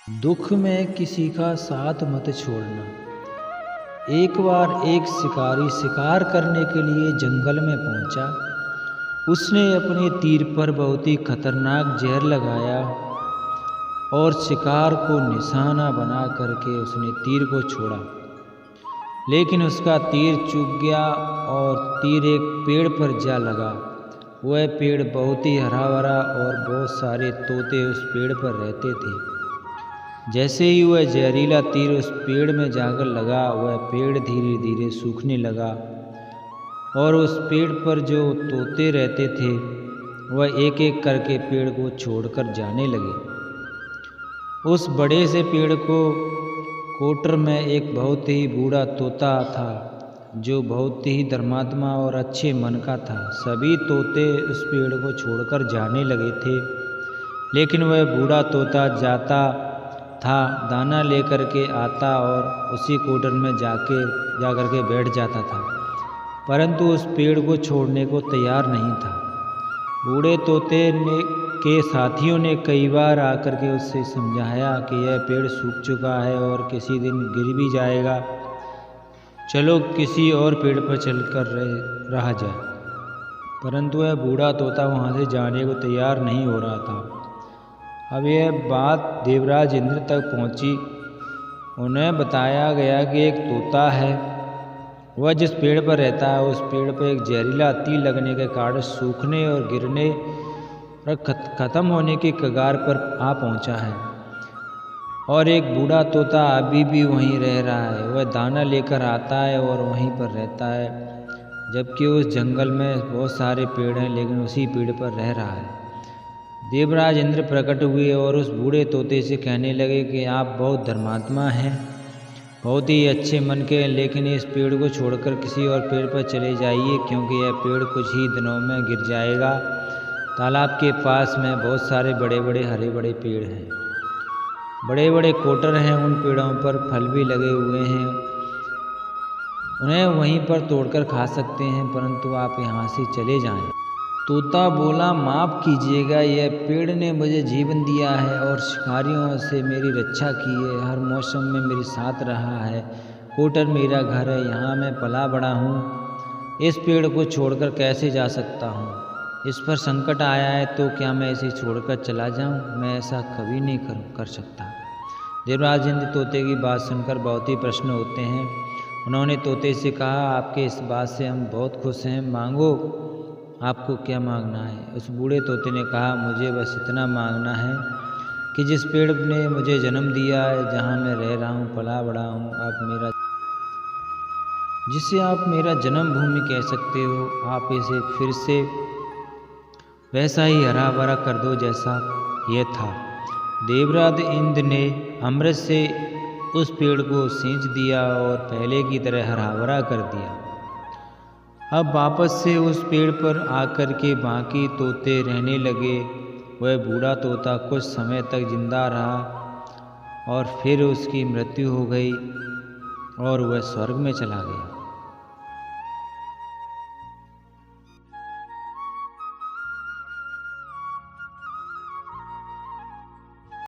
दुख में किसी का साथ मत छोड़ना। एक बार एक शिकारी शिकार करने के लिए जंगल में पहुंचा। उसने अपने तीर पर बहुत ही खतरनाक जहर लगाया और शिकार को निशाना बना करके उसने तीर को छोड़ा, लेकिन उसका तीर चूक गया और तीर एक पेड़ पर जा लगा। वह पेड़ बहुत ही हरा भरा और बहुत सारे तोते उस पेड़ पर रहते थे। जैसे ही वह जहरीला तीर उस पेड़ में जाकर लगा, वह पेड़ धीरे धीरे सूखने लगा और उस पेड़ पर जो तोते रहते थे वह एक एक करके पेड़ को छोड़कर जाने लगे। उस बड़े से पेड़ को कोटर में एक बहुत ही बूढ़ा तोता था जो बहुत ही धर्मात्मा और अच्छे मन का था। सभी तोते उस पेड़ को छोड़कर जाने लगे थे, लेकिन वह बूढ़ा तोता जाता था, दाना लेकर के आता और उसी कोटर में जाकर के बैठ जाता था, परंतु उस पेड़ को छोड़ने को तैयार नहीं था। बूढ़े तोते के साथियों ने कई बार आकर के उससे समझाया कि यह पेड़ सूख चुका है और किसी दिन गिर भी जाएगा, चलो किसी और पेड़ पर चलकर रहा जाए, परंतु वह बूढ़ा तोता वहाँ से जाने को तैयार नहीं हो रहा था। अब यह बात देवराज इंद्र तक पहुँची। उन्हें बताया गया कि एक तोता है, वह जिस पेड़ पर रहता है उस पेड़ पर एक जहरीला तीर लगने के कारण सूखने और गिरने और ख़त्म होने की कगार पर आ पहुँचा है, और एक बूढ़ा तोता अभी भी वहीं रह रहा है। वह दाना लेकर आता है और वहीं पर रहता है, जबकि उस जंगल में बहुत सारे पेड़ हैं, लेकिन उसी पेड़ पर रह रहा है। देवराज इंद्र प्रकट हुए और उस बूढ़े तोते से कहने लगे कि आप बहुत धर्मात्मा हैं, बहुत ही अच्छे मन के हैं, लेकिन इस पेड़ को छोड़कर किसी और पेड़ पर चले जाइए, क्योंकि यह पेड़ कुछ ही दिनों में गिर जाएगा। तालाब के पास में बहुत सारे बड़े बड़े हरे बड़े पेड़ हैं, बड़े बड़े कोटर हैं, उन पेड़ों पर फल भी लगे हुए हैं, उन्हें वहीं पर तोड़कर खा सकते हैं, परंतु आप यहाँ से चले जाएं। तोता बोला, माफ़ कीजिएगा, यह पेड़ ने मुझे जीवन दिया है और शिकारियों से मेरी रक्षा की है, हर मौसम में मेरे साथ रहा है। कोटर मेरा घर है, यहाँ मैं पला बड़ा हूँ। इस पेड़ को छोड़कर कैसे जा सकता हूँ? इस पर संकट आया है तो क्या मैं इसे छोड़कर चला जाऊँ? मैं ऐसा कभी नहीं कर सकता। देवराज इंद्र तोते की बात सुनकर बहुत ही प्रसन्न होते हैं। उन्होंने तोते से कहा, आपके इस बात से हम बहुत खुश हैं, मांगो, आपको क्या मांगना है? उस बूढ़े तोते ने कहा, मुझे बस इतना मांगना है कि जिस पेड़ ने मुझे जन्म दिया है, जहाँ मैं रह रहा हूँ, पला बड़ा हूँ, जिसे आप मेरा जन्मभूमि कह सकते हो, आप इसे फिर से वैसा ही हरा भरा कर दो जैसा यह था। देवराज इंद्र ने अमृत से उस पेड़ को सींच दिया और पहले की तरह हरा भरा कर दिया। अब वापस से उस पेड़ पर आकर के बाकी तोते रहने लगे। वह बूढ़ा तोता कुछ समय तक जिंदा रहा और फिर उसकी मृत्यु हो गई और वह स्वर्ग में चला गया।